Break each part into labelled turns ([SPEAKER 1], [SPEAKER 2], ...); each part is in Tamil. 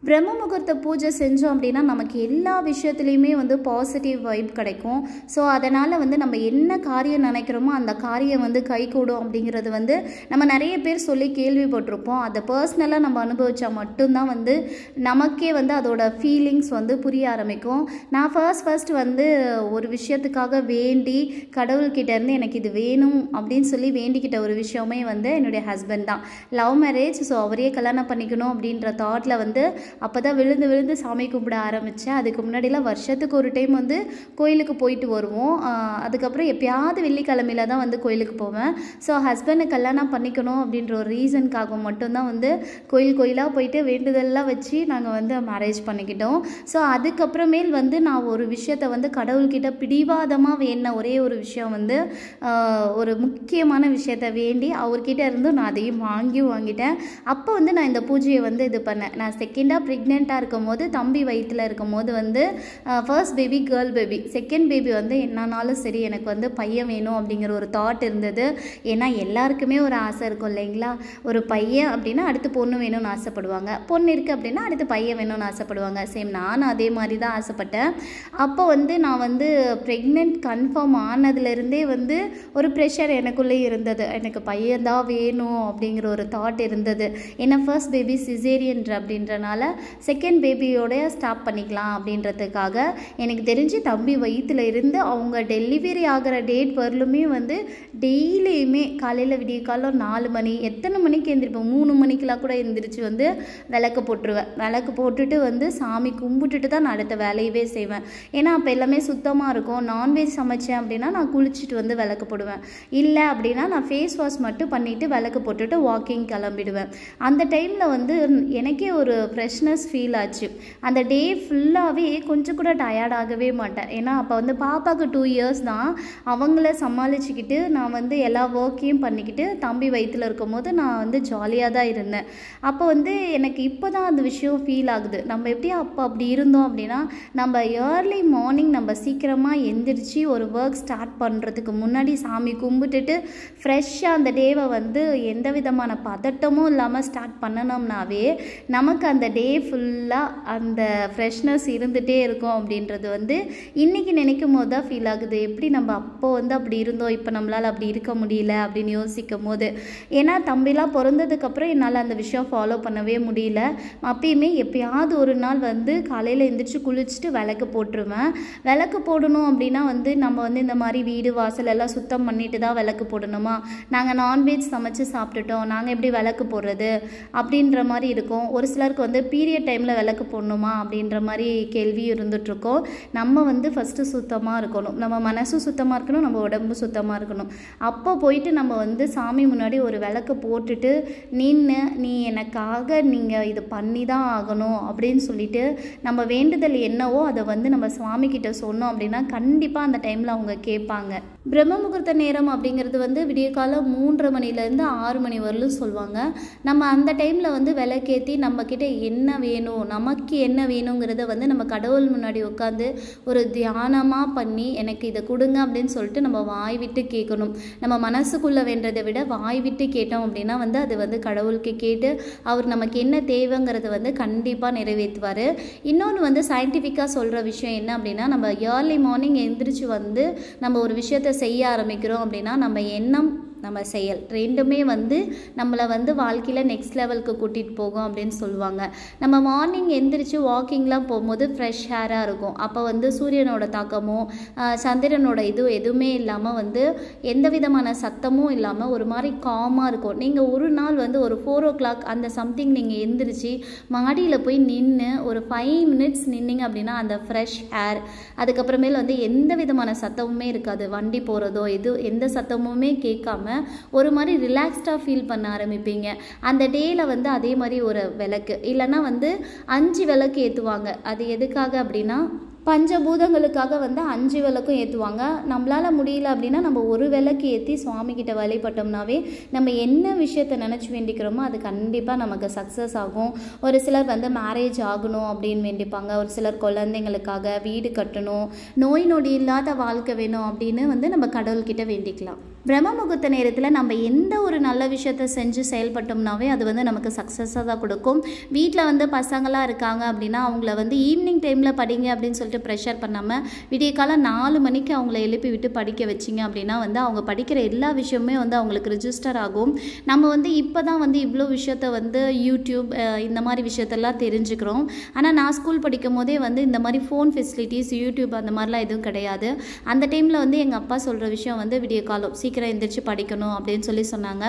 [SPEAKER 1] பிரம்ம முகூர்த்த பூஜை செஞ்சோம் அப்படின்னா நமக்கு எல்லா விஷயத்துலையுமே வந்து பாசிட்டிவ் வைப் கிடைக்கும். ஸோ அதனால் வந்து நம்ம என்ன காரியம் நினைக்கிறோமோ அந்த காரியம் வந்து கைகூடும் அப்படிங்கிறது வந்து நம்ம நிறைய பேர் சொல்லி கேள்விப்பட்டிருப்போம். அதை பர்சனலாக நம்ம அனுபவித்தா மட்டும்தான் வந்து நமக்கே வந்து அதோட ஃபீலிங்ஸ் வந்து புரிய ஆரம்பிக்கும். நான் ஃபர்ஸ்ட் வந்து ஒரு விஷயத்துக்காக வேண்டி கடவுள்கிட்டேருந்து எனக்கு இது வேணும் அப்படின்னு சொல்லி வேண்டிக்கிட்ட ஒரு விஷயமே வந்து என்னுடைய ஹஸ்பண்ட் தான். Love marriage. ஸோ அவரையே கல்யாணம் பண்ணிக்கணும் அப்படின்ற தாட்டில் வந்து அப்போ தான் விழுந்து சாமி கும்பிட ஆரம்பித்தேன். அதுக்கு முன்னாடிலாம் வருஷத்துக்கு ஒரு டைம் வந்து கோயிலுக்கு போயிட்டு வருவோம். அதுக்கப்புறம் எப்பயாவது வெள்ளிக்கிழமையில தான் வந்து கோயிலுக்கு போவேன். ஸோ ஹஸ்பண்டை கல்யாணம் பண்ணிக்கணும் அப்படின்ற ஒரு ரீசனுக்காக மட்டும்தான் வந்து கோயிலாக போயிட்டு வேண்டுதல்லாம் வச்சு நாங்கள் வந்து மேரேஜ் பண்ணிக்கிட்டோம். ஸோ அதுக்கப்புறமேல் வந்து நான் ஒரு விஷயத்தை வந்து கடவுள்கிட்ட பிடிவாதமாக வேண்டின ஒரே ஒரு விஷயம் வந்து ஒரு முக்கியமான விஷயத்தை வேண்டி அவர்கிட்ட இருந்து நான் அதையும் வாங்கிட்டேன். அப்போ வந்து நான் இந்த பூஜையை வந்து இது பண்ணேன். நான் செகண்டாக ப்ரெக்னெண்ட்டாக இருக்கும் போது தம்பி வயிற்றில் இருக்கும் போது வந்து first baby girl baby, second baby வந்து என்னன்னாலும் சரி எனக்கு வந்து பையன் வேணும் அப்படிங்கிற ஒரு தாட் இருந்தது. ஏன்னா எல்லாருக்குமே ஒரு ஆசை இருக்கும் இல்லைங்களா? ஒரு பையன் அப்படின்னா அடுத்து பொண்ணு வேணும்னு ஆசைப்படுவாங்க, பொண்ணு இருக்குது அப்படின்னா அடுத்து பையன் வேணும்னு ஆசைப்படுவாங்க. சேம் நானும் அதே மாதிரி தான் ஆசைப்பட்டேன். அப்போ வந்து நான் வந்து ப்ரெக்னென்ட் கன்ஃபார்ம் ஆனதுலேருந்தே வந்து ஒரு ப்ரெஷர் எனக்குள்ளே இருந்தது. எனக்கு பையன்தான் வேணும் அப்படிங்கிற ஒரு தாட் இருந்தது. ஏன்னா ஃபர்ஸ்ட் பேபி சிசேரியன் அப்படின்றனால செகண்ட் பேபியோட ஸ்டாப் பண்ணிக்கலாம் அப்படின்றதுக்காக எனக்கு தெரிஞ்சு தம்பி வயிற்றுல இருந்து அவங்க டெலிவரி ஆகிற டேட் வரலுமே வந்து டெய்லியுமே காலையில் விடிய காலம் 4 மணி, எத்தனை மணிக்கு எழுந்திருப்பேன், 3 மணிக்கெலாம் கூட எழுந்திரிச்சு வந்து விளக்கு போட்டுருவேன். விளக்கு போட்டுட்டு வந்து சாமி கும்பிட்டுட்டு தான் நான் அடுத்த வேலையவே செய்வேன். ஏன்னா அப்போ எல்லாமே சுத்தமாக இருக்கும். நான்வெஜ் சமைச்சேன் அப்படின்னா நான் குளிச்சுட்டு வந்து விளக்கு போடுவேன். இல்லை அப்படின்னா நான் ஃபேஸ் வாஷ் மட்டும் பண்ணிவிட்டு விளக்கு போட்டுட்டு வாக்கிங் கிளம்பிடுவேன். அந்த டைமில் வந்து எனக்கே ஒரு ஃப்ரெஷ்னஸ் ஃபீல் ஆச்சு. அந்த டே ஃபுல்லாகவே கொஞ்சம் கூட டயர்டாகவே மாட்டேன். ஏன்னா அப்போ வந்து பாப்பாவுக்கு 2 இயர்ஸ் தான். அவங்கள சமாளிச்சுக்கிட்டு நான் வந்து எல்லா ஒர்க்கையும் பண்ணிக்கிட்டு தம்பி வயிற்றில் இருக்கும் போது நான் வந்து ஜாலியாக தான் இருந்தேன். அப்போ வந்து எனக்கு இப்போ தான் அந்த விஷயம் ஃபீல் ஆகுது. நம்ம எப்படி அப்போ அப்படி இருந்தோம் அப்படின்னா நம்ம ஏர்லி மார்னிங் நம்ம சீக்கிரமாக எந்திரிச்சு ஒரு ஒர்க் ஸ்டார்ட் பண்ணுறதுக்கு முன்னாடி சாமி கும்பிட்டுட்டு ஃப்ரெஷ்ஷாக அந்த டேவை வந்து எந்த விதமான பதட்டமும் இல்லாமல் ஸ்டார்ட் பண்ணணும்னாவே நமக்கு அந்த டே ஃபுல்லாக அந்த ஃப்ரெஷ்னஸ் இருந்துகிட்டே இருக்கும். அப்படின்றது வந்து இன்றைக்கி நினைக்கும் போது தான் ஃபீல் ஆகுது. எப்படி நம்ம அப்போ வந்து அப்படி இருந்தோம், இப்போ நம்மளால் அப்படி இருக்க முடியல அப்படின்னு யோசிக்கும் போது. ஏன்னா தம்பிலாம் பிறந்ததுக்கப்புறம் என்னால் அந்த விஷயம் ஃபாலோ பண்ணவே முடியல. அப்பயுமே எப்பயாவது ஒரு நாள் வந்து காலையில் எழுந்திரிச்சு குளிச்சுட்டு விளக்கு போட்டுருவேன். விளக்கு போடணும் அப்படின்னா வந்து நம்ம வந்து இந்த மாதிரி வீடு வாசல் எல்லாம் சுத்தம் பண்ணிட்டு தான் விளக்கு போடணுமா, நாங்கள் நான்வெஜ் சமைச்சு சாப்பிட்டுட்டோம், நாங்கள் எப்படி விளக்கு போடுறது அப்படின்ற மாதிரி இருக்கும். ஒரு சிலருக்கு வந்து பீரியட் டைமில் விளக்கு போடணுமா அப்படின்ற மாதிரி கேள்வி இருந்துகிட்ருக்கோம். நம்ம வந்து ஃபஸ்ட்டு சுத்தமாக இருக்கணும், நம்ம மனசும் சுத்தமாக இருக்கணும், நம்ம உடம்பு சுத்தமாக இருக்கணும். அப்போ போயிட்டு நம்ம வந்து சாமி முன்னாடி ஒரு விளக்கு போட்டுட்டு நின்று நீ எனக்காக நீங்கள் இது பண்ணி தான் ஆகணும் அப்படின்னு சொல்லிட்டு நம்ம வேண்டுதல் என்னவோ அதை வந்து நம்ம சுவாமிக்கிட்ட சொன்னோம் அப்படின்னா கண்டிப்பாக அந்த டைமில் அவங்க கேட்பாங்க. பிரம்ம முகூர்த்த நேரம் அப்படிங்கிறது வந்து விடிய காலம் 3:30 மணிலேருந்து 6 மணி வரலும் சொல்லுவாங்க. நம்ம அந்த டைமில் வந்து விளக்கேற்றி நம்மக்கிட்ட என்ன வேணும், நமக்கு என்ன வேணுங்கிறத வந்து நம்ம கடவுள் முன்னாடி உட்காந்து ஒரு தியானமாக பண்ணி எனக்கு இதை கொடுங்க அப்படின்னு சொல்லிட்டு நம்ம வாய் விட்டு கேட்கணும். நம்ம மனசுக்குள்ளே வேண்டதை விட வாய் விட்டு கேட்டோம் அப்படின்னா வந்து அது வந்து கடவுளுக்கு கேட்டு அவர் நமக்கு என்ன தேவைங்கிறத வந்து கண்டிப்பாக நிறைவேற்றுவார். இன்னொன்று வந்து சயின்டிஃபிக்காக சொல்கிற விஷயம் என்ன அப்படின்னா நம்ம ஏர்லி மார்னிங் எழுந்திரிச்சு வந்து நம்ம ஒரு விஷயத்தை செய்ய ஆரம்பிக்கிறோம் அப்படின்னா நம்ம எண்ணம் நம்ம செயல் ரெண்டுமே வந்து நம்மளை வந்து வாழ்க்கையில் நெக்ஸ்ட் லெவலுக்கு கூட்டிகிட்டு போகும் அப்படின்னு சொல்லுவாங்க. நம்ம மார்னிங் எந்திரிச்சு வாக்கிங்லாம் போகும்போது ஃப்ரெஷ் ஹேராக இருக்கும். அப்போ வந்து சூரியனோட தாக்கமோ சந்திரனோட எதுவுமே இல்லாமல் வந்து எந்த விதமான சத்தமும் இல்லாமல் ஒரு மாதிரி காமாக இருக்கும். நீங்கள் ஒரு நாள் வந்து ஒரு 4 o'clock அந்த சம்திங் நீங்கள் எந்திரிச்சு மாடியில் போய் நின்று ஒரு 5 minutes நின்னீங்க அப்படின்னா அந்த ஃப்ரெஷ் ஹேர், அதுக்கப்புறமேல வந்து எந்த விதமான சத்தமுமே இருக்காது, வண்டி போகிறதோ எந்த சத்தமுமே கேட்காம ஒரு மாதிரி ரிலாக்ஸ்டாக ஃபீல் பண்ண ஆரம்பிப்பீங்க. அந்த டேயில் வந்து அதே மாதிரி ஒரு விளக்கு இல்லைன்னா வந்து 5 விளக்கு ஏற்றுவாங்க. அது எதுக்காக அப்படின்னா பஞ்சபூதங்களுக்காக வந்து 5 விளக்கும் ஏற்றுவாங்க. நம்மளால் முடியல அப்படின்னா நம்ம ஒரு விளக்கு ஏற்றி சுவாமிகிட்ட வழிபட்டோம்னாவே நம்ம என்ன விஷயத்தை நினச்சி வேண்டிக்கிறோமோ அது கண்டிப்பாக நமக்கு சக்ஸஸ் ஆகும். ஒரு சிலர் வந்து மேரேஜ் ஆகணும் அப்படின்னு வேண்டிப்பாங்க, ஒரு சிலர் குழந்தைங்களுக்காக, வீடு கட்டணும், நோய் நொடி இல்லாத வாழ்க்கை வேணும் அப்படின்னு வந்து நம்ம கடவுள்கிட்ட வேண்டிக்கலாம். பிரம்ம முகூர்த்த நேரத்தில் நம்ம எந்த ஒரு நல்ல விஷயத்தை செஞ்சு செயல்பட்டோம்னாவே அது வந்து நமக்கு சக்ஸஸாக தான் கொடுக்கும். வீட்டில் வந்து பசங்களாக இருக்காங்க அப்படின்னா அவங்கள வந்து ஈவினிங் டைமில் படிங்க அப்படின்னு சொல்லிட்டு ப்ரெஷர் பண்ணாமல் விடிய காலம் 4 மணிக்கு அவங்கள எழுப்பி விட்டு படிக்க வச்சிங்க அப்படின்னா வந்து அவங்க படிக்கிற எல்லா விஷயமே வந்து அவங்களுக்கு ரிஜிஸ்டர் ஆகும். நம்ம வந்து இப்போ தான் வந்து இவ்வளோ விஷயத்த வந்து யூடியூப் இந்த மாதிரி விஷயத்தெல்லாம் தெரிஞ்சுக்கிறோம். ஆனால் நான் ஸ்கூல் படிக்கும் போதே வந்து இந்த மாதிரி ஃபோன் ஃபெசிலிட்டிஸ் யூடியூப் அந்த மாதிரிலாம் எதுவும் கிடையாது. அந்த டைமில் வந்து எங்கள் அப்பா சொல்கிற விஷயம் வந்து விடிய காலம் சீக்கிரம் எந்திரிச்சு படிக்கணும் அப்படின்னு சொல்லி சொன்னாங்க.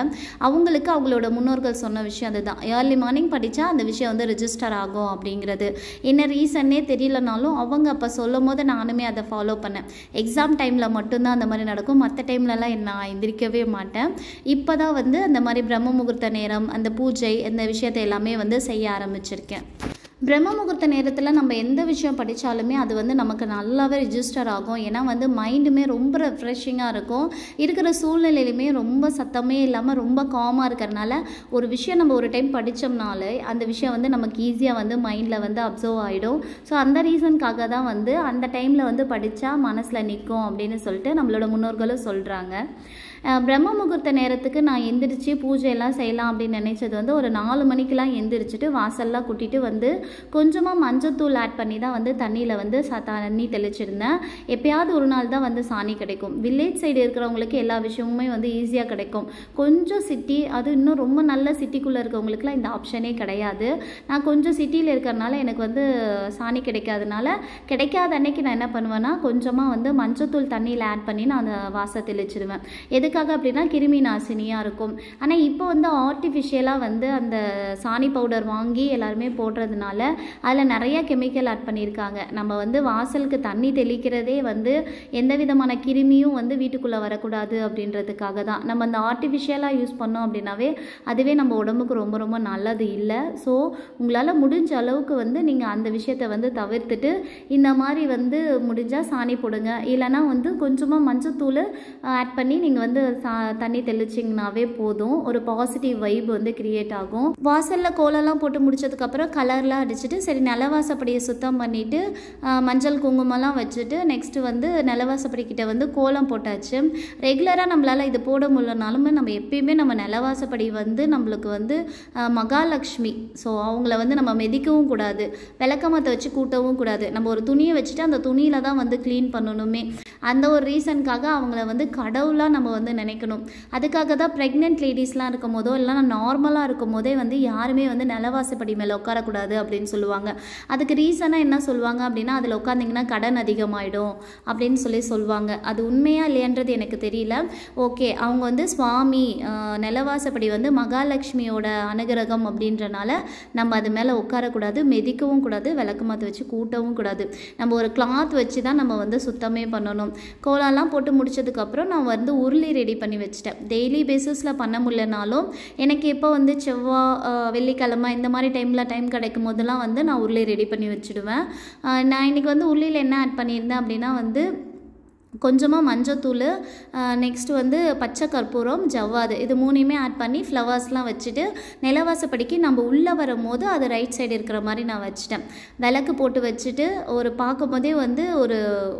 [SPEAKER 1] அவங்களுக்கு அவங்களோட முன்னோர்கள் சொன்ன விஷயம் அதுதான். ஏர்லி மார்னிங் படித்தா அந்த விஷயம் வந்து ரிஜிஸ்டர் ஆகும் அப்படிங்கிறது. என்ன ரீசன்னே தெரியலனாலும் அவங்க அப்போ சொல்லும் போது நானுமே அதை ஃபாலோ பண்ணேன். எக்ஸாம் டைமில் மட்டும்தான் அந்த மாதிரி நடக்கும். மற்ற டைம்லலாம் நான் எந்திரிக்கவே மாட்டேன். இப்போ தான் வந்து அந்த மாதிரி பிரம்ம முகூர்த்த நேரம், அந்த பூஜை, இந்த விஷயத்தை எல்லாமே வந்து செய்ய ஆரம்பிச்சிருக்கேன். பிரம்ம முகூர்த்த நேரத்தில் நம்ம எந்த விஷயம் படித்தாலுமே அது வந்து நமக்கு நல்லாவே ரிஜிஸ்டர் ஆகும். ஏன்னா வந்து மைண்டுமே ரொம்ப ரெஃப்ரெஷிங்காக இருக்கும். இருக்கிற சூழ்நிலையிலுமே ரொம்ப சத்தமே இல்லாமல் ரொம்ப காமாக இருக்கிறதுனால ஒரு விஷயம் நம்ம ஒரு டைம் படித்தோம்னாலே அந்த விஷயம் வந்து நமக்கு ஈஸியாக வந்து மைண்டில் வந்து அப்சர்வ் ஆகிடும். ஸோ அந்த ரீசனுக்காக தான் வந்து அந்த டைமில் வந்து படித்தா மனசில் நிற்கும் அப்படின்னு சொல்லிட்டு நம்மளோட முன்னோர்களும் சொல்கிறாங்க. பிரம்ம முகூர்த்த நேரத்துக்கு நான் எந்திரிச்சு பூஜையெல்லாம் செய்யலாம் அப்படின்னு நினச்சது வந்து ஒரு 4 மணிக்கெலாம் எந்திரிச்சிட்டு வாசல்லாம் கூட்டிகிட்டு வந்து கொஞ்சமாக மஞ்சத்தூள் ஆட் பண்ணி தான் வந்து தண்ணியில் வந்து தண்ணி தெளிச்சிருந்தேன். எப்போயாவது ஒரு நாள் தான் வந்து சாணி கிடைக்கும். வில்லேஜ் சைடு இருக்கிறவங்களுக்கு எல்லா விஷயமுமே வந்து ஈஸியாக கிடைக்கும். கொஞ்சம் சிட்டி, அது இன்னும் ரொம்ப நல்ல சிட்டிக்குள்ளே இருக்கிறவங்களுக்குலாம் இந்த ஆப்ஷனே கிடையாது. நான் கொஞ்சம் சிட்டியில் இருக்கிறனால எனக்கு வந்து சாணி கிடைக்காதனால கிடைக்காத அன்னைக்கு நான் என்ன பண்ணுவேன்னா கொஞ்சமாக வந்து மஞ்சத்தூள் தண்ணியில் ஆட் பண்ணி நான் அந்த வாசை தெளிச்சிடுவேன். எதுக்காக அப்படின்னா கிருமி நாசினியாக இருக்கும். ஆனால் இப்போ வந்து ஆர்டிஃபிஷியலாக வந்து அந்த சாணி பவுடர் வாங்கி எல்லாருமே போடுறதுனால அதில் நிறைய கெமிக்கல் ஆட் பண்ணியிருக்காங்க. நம்ம வந்து வாசலுக்கு தண்ணி தெளிக்கிறதே வந்து எந்த விதமான கிருமியும் வந்து வீட்டுக்குள்ளே வரக்கூடாது அப்படின்றதுக்காக தான். நம்ம அந்த ஆர்டிஃபிஷியலாக யூஸ் பண்ணோம் அப்படின்னாவே அதுவே நம்ம உடம்புக்கு ரொம்ப ரொம்ப நல்லது இல்லை. ஸோ உங்களால் முடிஞ்ச அளவுக்கு வந்து நீங்கள் அந்த விஷயத்தை வந்து தவிர்த்துட்டு இந்த மாதிரி வந்து முடிஞ்சால் சாணி போடுங்க. இல்லைனா வந்து கொஞ்சமாக மஞ்சத்தூள் ஆட் பண்ணி நீங்கள் வந்து தண்ணி தெளிச்சிங்கனாவே போதும். ஒரு பாசிட்டிவ் வைப் வந்து கிரியேட் ஆகும். வாசலில் கோலம்லாம் போட்டு முடிச்சதுக்கப்புறம் கலர்லாம் அடிச்சுட்டு சரி நிலவாசப்படியை சுத்தம் பண்ணிவிட்டு மஞ்சள் குங்குமம்லாம் வச்சுட்டு நெக்ஸ்ட்டு வந்து நிலவாசப்படிக்கிட்ட வந்து கோலம் போட்டாச்சு. ரெகுலராக நம்மளால் இது போட முடியலனாலுமே நம்ம எப்பயுமே நம்ம நிலவாசப்படி வந்து நம்மளுக்கு வந்து மகாலட்சுமி. ஸோ அவங்கள வந்து நம்ம மிதிக்கவும் கூடாது, விளக்கமாற்ற வச்சு கூட்டவும் கூடாது. நம்ம ஒரு துணியை வச்சுட்டு அந்த துணியில் தான் வந்து க்ளீன் பண்ணணுமே. அந்த ஒரு ரீசனுக்காக அவங்கள வந்து கடவுளாக நம்ம வந்து நினைக்கணும். அதுக்காக தான் ப்ரெக்னென்ட் லேடிஸ்லாம் இருக்கும் போதோ இல்லைனா நார்மலாக இருக்கும் போதே வந்து யாருமே வந்து நிலவாசப்படி மேலே உட்காரக்கூடாது அப்படின்னு சொல்லுவாங்க. அதுக்கு ரீசனாக என்ன சொல்லுவாங்க அப்படின்னா அதில் உட்காந்திங்கன்னா கடன் அதிகமாகிடும் அப்படின்னு சொல்லுவாங்க. அது உண்மையாக இல்லையன்றது எனக்கு தெரியல. ஓகே, அவங்க வந்து சுவாமி நிலவாசப்படி வந்து மகாலட்சுமியோட அனுகிரகம் அப்படின்றனால நம்ம அது மேலே உட்காரக்கூடாது, மெதிக்கவும் கூடாது, விளக்கமாற்ற வச்சு கூட்டவும் கூடாது. நம்ம ஒரு கிளாத் வச்சு தான் நம்ம வந்து சுத்தமே பண்ணணும். கோலம்லாம் போட்டு முடிச்சதுக்கப்புறம் நான் வந்து உருளி ரெடி பண்ணி வச்சுட்டேன். டெய்லி பேசிஸில் பண்ண முடியலனாலும் எனக்கு எப்போ வந்து வெள்ளிக்கிழமை இந்த மாதிரி டைம் கிடைக்கும் போதெல்லாம் வந்து நான் உருளி ரெடி பண்ணி வச்சுடுவேன். நான் இன்றைக்கி வந்து உருளியில் என்ன ஆட் பண்ணியிருந்தேன் அப்படின்னா வந்து கொஞ்சமாக மஞ்சத்தூள், நெக்ஸ்ட்டு வந்து பச்சை கற்பூரம், ஜவ்வாது, இது 3யுமே ஆட் பண்ணி ஃப்ளவர்ஸ்லாம் வச்சுட்டு நிலவாசப்படிக்கு நம்ம உள்ளே வரும்போது அது ரைட் சைடு இருக்கிற மாதிரி நான் வச்சுட்டேன். விளக்கு போட்டு வச்சுட்டு ஒரு பார்க்கும்போதே வந்து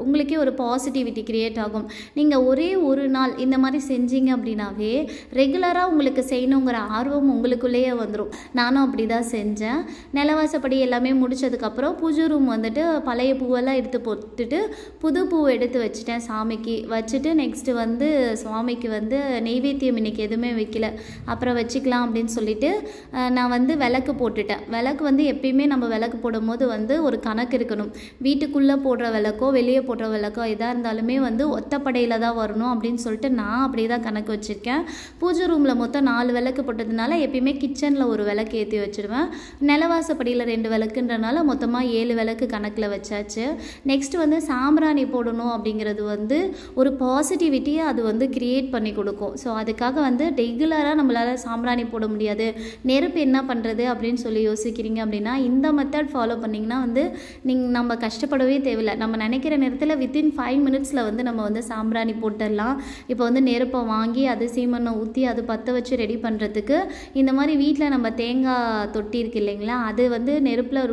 [SPEAKER 1] உங்களுக்கே ஒரு பாசிட்டிவிட்டி க்ரியேட் ஆகும். நீங்கள் ஒரே ஒரு நாள் இந்த மாதிரி செஞ்சீங்க அப்படின்னாவே ரெகுலராக உங்களுக்கு செய்யணுங்கிற ஆர்வம் உங்களுக்குள்ளேயே வந்துடும். நானும் அப்படி தான் செஞ்சேன். நிலவாசப்படி எல்லாமே முடித்ததுக்கப்புறம் பூஜை ரூம் வந்துட்டு பழைய பூவெல்லாம் எடுத்து போட்டுட்டு புது பூ எடுத்து வச்சுட்டேன் சாமிக்கு வச்சுட்டு நெக்ஸ்ட்டு வந்து சுவாமிக்கு வந்து நெய்வேத்தியம் இன்றைக்கி எதுவுமே வைக்கல, அப்புறம் வச்சுக்கலாம் அப்படின்னு சொல்லிட்டு நான் வந்து விளக்கு போட்டுட்டேன். விளக்கு வந்து எப்பயுமே நம்ம விளக்கு போடும் போது வந்து ஒரு கணக்கு இருக்கணும். வீட்டுக்குள்ளே போடுற விளக்கோ வெளியே போடுற விளக்கோ எதாக இருந்தாலுமே வந்து ஒத்தப்படையில் தான் வரணும் அப்படின்னு சொல்லிட்டு நான் அப்படியே தான் கணக்கு வச்சுருக்கேன். பூஜை ரூமில் மொத்தம் 4 விளக்கு போட்டதுனால எப்பயுமே கிச்சனில் ஒரு விளக்கு ஏற்றி வச்சுருவேன். நிலவாசப்படியில் 2 விளக்குன்றனால மொத்தமாக 7 விளக்கு கணக்கில் வச்சாச்சு. நெக்ஸ்ட்டு வந்து சாம்பிராணி போடணும் அப்படிங்கிறது வந்து ஒரு பாசிட்டிவிட்டியை அது வந்து கிரியேட் பண்ணி கொடுக்கும். ஸோ அதுக்காக வந்து ரெகுலராக நம்மளால் சாம்பிராணி போட முடியாது, நெருப்பு என்ன பண்ணுறது அப்படின்னு சொல்லி யோசிக்கிறீங்க அப்படின்னா இந்த மெத்தட் ஃபாலோ பண்ணிங்கன்னா வந்து நம்ம கஷ்டப்படவே தேவையில்லை. நம்ம நினைக்கிற நேரத்தில் வித்தின் 5 மினிட்ஸில் வந்து நம்ம வந்து சாம்பிராணி போட்டுடலாம். இப்போ வந்து நெருப்பை வாங்கி அது சீமெண்ணை ஊற்றி அது பற்ற வச்சு ரெடி பண்ணுறதுக்கு இந்த மாதிரி வீட்டில் நம்ம தேங்காய் தொட்டி இருக்கு இல்லைங்களா, அது வந்து நெருப்பில்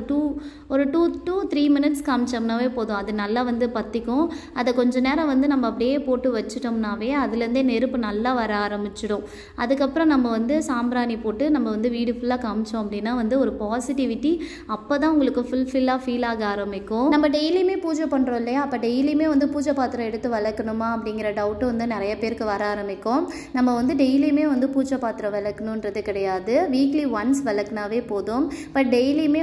[SPEAKER 1] ஒரு 2 to 3 மினிட்ஸ் காமிச்சோம்னாவே போதும். அது நல்லா வந்து பற்றிக்கும். அதை கொஞ்ச நேரம் வந்து நம்ம அப்படியே போட்டு வச்சிட்டோம்னாவே அதுலேருந்தே நெருப்பு நல்லா வர ஆரம்பிச்சிடும். அதுக்கப்புறம் நம்ம வந்து சாம்பிராணி போட்டு நம்ம வந்து வீடு ஃபுல்லாக காமிச்சோம் அப்படின்னா வந்து ஒரு பாசிட்டிவிட்டி அப்போ தான் உங்களுக்கு ஃபுல்ஃபில்லாக ஃபீல் ஆக ஆரம்பிக்கும். நம்ம டெய்லியுமே பூஜை பண்ணுறோம் இல்லையா, அப்போ டெய்லியுமே வந்து பூஜை பாத்திரம் எடுத்து விளக்கணுமா அப்படிங்கிற டவுட்டு வந்து நிறைய பேருக்கு வர ஆரம்பிக்கும். நம்ம வந்து டெய்லியுமே வந்து பூஜை பாத்திரம் விளக்கணுன்றது கிடையாது, வீக்லி ஒன்ஸ் விளக்குனாவே போதும். பட் டெய்லியுமே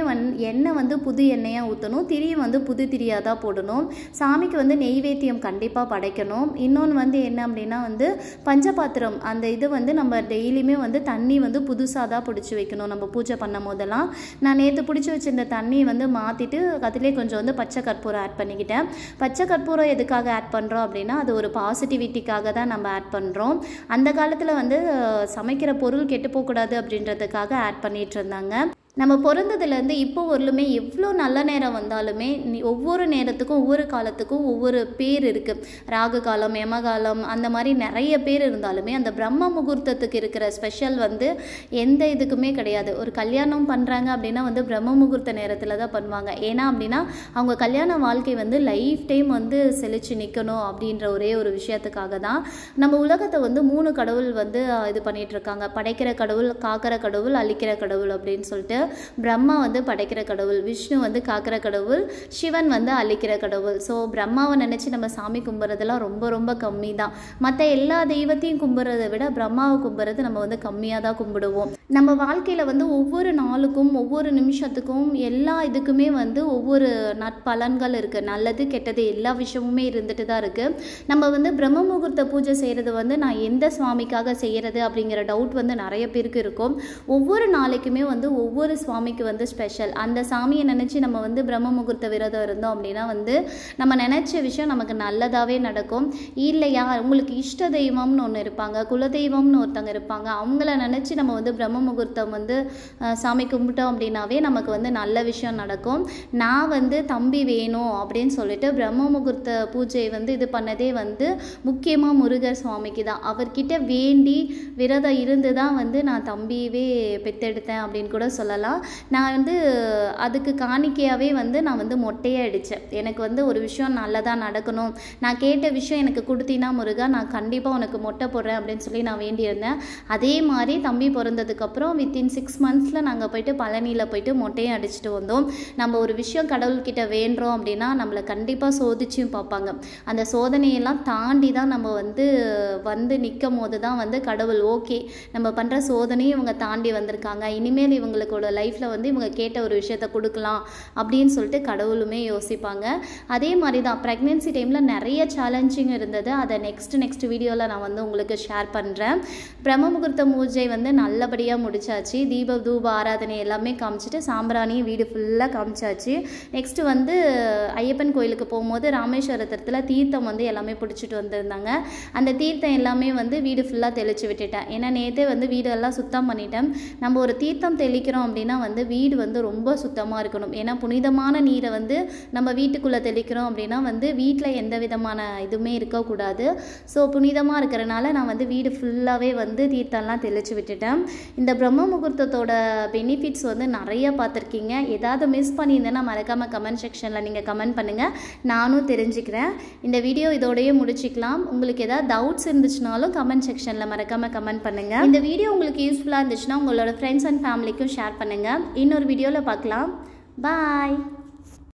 [SPEAKER 1] எண்ணெய் வந்து புது எண்ணெயாக ஊற்றணும், திரியும் வந்து புது திரியாக தான் போடணும். சாமிக்கு வந்து நெய்வேத்தியம் கண்டிப்பாக படைக்கணும். இன்னொன்று வந்து என்ன அப்படின்னா வந்து பஞ்சபாத்திரம் அந்த இது வந்து நம்ம டெய்லியுமே வந்து தண்ணி வந்து புதுசாக தான் பிடிச்சி வைக்கணும். நம்ம பூஜை பண்ணும் போதெல்லாம் நான் நேற்று பிடிச்சி வச்சிருந்த தண்ணியை வந்து மாற்றிட்டு அதிலே கொஞ்சம் வந்து பச்சை கற்பூரம் ஆட் பண்ணிக்கிட்டேன். பச்சை கற்பூரம் எதுக்காக ஆட் பண்ணுறோம் அப்படின்னா அது ஒரு பாசிட்டிவிட்டிக்காக தான் நம்ம ஆட் பண்ணுறோம். அந்த காலத்தில் வந்து சமைக்கிற பொருள் கெட்டு போகக்கூடாது அப்படின்றதுக்காக ஆட் பண்ணிகிட்டு இருந்தாங்க. நம்ம பிறந்ததுலேருந்து இப்போ வரலுமே எவ்வளோ நல்ல நேரம் வந்தாலுமே ஒவ்வொரு நேரத்துக்கும் ஒவ்வொரு காலத்துக்கும் ஒவ்வொரு பேர் இருக்குது. ராகு காலம், யமகாலம், அந்த மாதிரி நிறைய பேர் இருந்தாலுமே அந்த பிரம்ம முகூர்த்தத்துக்கு இருக்கிற ஸ்பெஷல் வந்து எந்த இதுக்குமே கிடையாது. ஒரு கல்யாணம் பண்ணுறாங்க அப்படின்னா வந்து பிரம்ம முகூர்த்த நேரத்தில் தான் பண்ணுவாங்க. ஏன்னா அப்படின்னா அவங்க கல்யாண வாழ்க்கை வந்து லைஃப் டைம் வந்து செழிச்சு நிற்கணும் அப்படின்ற ஒரே ஒரு விஷயத்துக்காக தான். நம்ம உலகத்தை வந்து 3 கடவுள் வந்து இது பண்ணிகிட்ருக்காங்க. படைக்கிற கடவுள், காக்கிற கடவுள், அழிக்கிற கடவுள் அப்படின்னு சொல்லிட்டு. பிரம்மா வந்து படைக்கிற கடவுள், விஷ்ணு வந்து காக்கிற கடவுள், சிவன் வந்து அழிக்கிற கடவுள். ஸோ பிரம்மாவை நினச்சி நம்ம சாமி கும்பிட்றதுலாம் ரொம்ப ரொம்ப கம்மி தான். மற்ற எல்லா தெய்வத்தையும் கும்பிட்றதை விட பிரம்மாவை கும்பிட்றது நம்ம வந்து கம்மியாக தான் கும்பிடுவோம். நம்ம வாழ்க்கையில் வந்து ஒவ்வொரு நாளுக்கும் ஒவ்வொரு நிமிஷத்துக்கும் எல்லா இதுக்குமே வந்து ஒவ்வொரு நற்பலன்கள் இருக்குது. நல்லது கெட்டது எல்லா விஷயமுமே இருந்துட்டு தான் இருக்குது. நம்ம வந்து பிரம்ம முகூர்த்த பூஜை செய்கிறது வந்து நான் எந்த சுவாமிக்காக செய்கிறது அப்படிங்கிற டவுட் வந்து நிறைய பேருக்கு இருக்கும். ஒவ்வொரு நாளைக்குமே வந்து ஒவ்வொரு சுவாமிக்கு வந்து ஸ்பெஷல். அந்த சாமியை நினச்சி நம்ம வந்து பிரம்ம முகூர்த்த விரதம் இருந்தோம் அப்படின்னா வந்து நம்ம நினச்ச விஷயம் நமக்கு நல்லதாகவே நடக்கும். இல்லையா உங்களுக்கு இஷ்ட தெய்வம்னு ஒன்று இருப்பாங்க, குலதெய்வம்னு ஒருத்தங்க இருப்பாங்க, அவங்கள நினச்சி நம்ம வந்து பிரம்ம முகூர்த்தம் வந்து சாமி கும்பிட்டோம் அப்படின்னாவே நமக்கு வந்து நல்ல விஷயம் நடக்கும். நான் வந்து தம்பி வேணும் அப்படின்னு சொல்லிட்டு பிரம்ம முகூர்த்த பூஜை வந்து இது பண்ணதே வந்து முக்கியமாக முருகர் சுவாமிக்கு தான். அவர்கிட்ட வேண்டி விரதம் இருந்து தான் வந்து நான் தம்பியவே பெற்றெடுத்தேன் அப்படின்னு கூட சொல்லலாம். நான் வந்து அதுக்கு காணிக்கையாகவே வந்து நான் வந்து மொட்டையை அடித்தேன். எனக்கு வந்து ஒரு விஷயம் நல்லதாக நடக்கணும், நான் கேட்ட விஷயம் எனக்கு கொடுத்தினா முருகா நான் கண்டிப்பாக உனக்கு மொட்டை போடுறேன் அப்படின்னு சொல்லி நான் வேண்டியிருந்தேன். அதே மாதிரி தம்பி பிறந்ததுக்கப்புறம் வித்தின் 6 months நாங்கள் போயிட்டு பழனியில் போயிட்டு மொட்டையை அடிச்சுட்டு வந்தோம். நம்ம ஒரு விஷயம் கடவுள்கிட்ட வேண்டுறோம் அப்படின்னா நம்மளை கண்டிப்பாக சோதிச்சும் பார்ப்பாங்க. அந்த சோதனையெல்லாம் தாண்டி தான் நம்ம வந்து நிற்கும் போது தான் வந்து கடவுள் ஓகே நம்ம பண்ணுற சோதனையும் இவங்க தாண்டி வந்திருக்காங்க, இனிமேல் இவங்களுக்கோட லைஃப்பில் வந்து இவங்க கேட்ட ஒரு விஷயத்தை கொடுக்கலாம் அப்படின்னு சொல்லிட்டு கடவுளுமே யோசிப்பாங்க. அதே மாதிரி தான் ப்ரெக்னென்சி டைமில் நிறைய சேலஞ்சிங் இருந்தது. அதை நெக்ஸ்ட் வீடியோவில் நான் வந்து உங்களுக்கு ஷேர் பண்ணுறேன். பிரம்ம முகூர்த்த பூஜை வந்து நல்லபடியாக முடிச்சாச்சு. தூப ஆராதனை எல்லாமே காமிச்சிட்டு சாம்பிராணியும் வீடு ஃபுல்லாக காமிச்சாச்சு. நெக்ஸ்ட்டு வந்து ஐயப்பன் கோயிலுக்கு போகும்போது ராமேஸ்வரத்தில் தீர்த்தம் வந்து எல்லாமே பிடிச்சிட்டு வந்திருந்தாங்க. அந்த தீர்த்தம் எல்லாமே வந்து வீடு ஃபுல்லாக தெளித்து விட்டுட்டேன். ஏன்னா நேற்றே வந்து வீடெல்லாம் சுத்தம் பண்ணிட்டேன். நம்ம ஒரு தீர்த்தம் தெளிக்கிறோம் அப்படின்னா வந்து வீடு வந்து ரொம்ப சுத்தமாக இருக்கணும். ஏன்னா புனிதமான நீரை வந்து நம்ம வீட்டுக்குள்ளே தெளிக்கிறோம் அப்படின்னா வந்து வீட்டில் எந்த விதமான இதுவுமே இருக்கக்கூடாது. ஸோ புனிதமாக இருக்கிறனால நான் வந்து வீடு ஃபுல்லாகவே வந்து தீர்த்தம்லாம் தெளித்து விட்டுட்டேன். இந்த பிரம்ம முகூர்த்தத்தோட பெனிஃபிட்ஸ் வந்து நிறைய பார்த்துருக்கீங்க. ஏதாவது மிஸ் பண்ணியிருந்தேன்னா மறக்காமல் கமெண்ட் செக்ஷனில் நீங்கள் கமெண்ட் பண்ணுங்கள், நானும் தெரிஞ்சுக்கிறேன். இந்த வீடியோ இதோடய முடிச்சுக்கலாம். உங்களுக்கு ஏதாவது டவுட்ஸ் இருந்துச்சுனாலும் கமெண்ட் செக்ஷனில் மறக்காமல் கமெண்ட் பண்ணுங்கள். இந்த வீடியோ உங்களுக்கு யூஸ்ஃபுல்லாக இருந்துச்சுன்னா உங்களோட ஃப்ரெண்ட்ஸ் அண்ட் ஃபேமிலிக்கும் ஷேர் பண்ணுங்கள். இன்னொரு வீடியோவில் பார்க்கலாம். பாய்.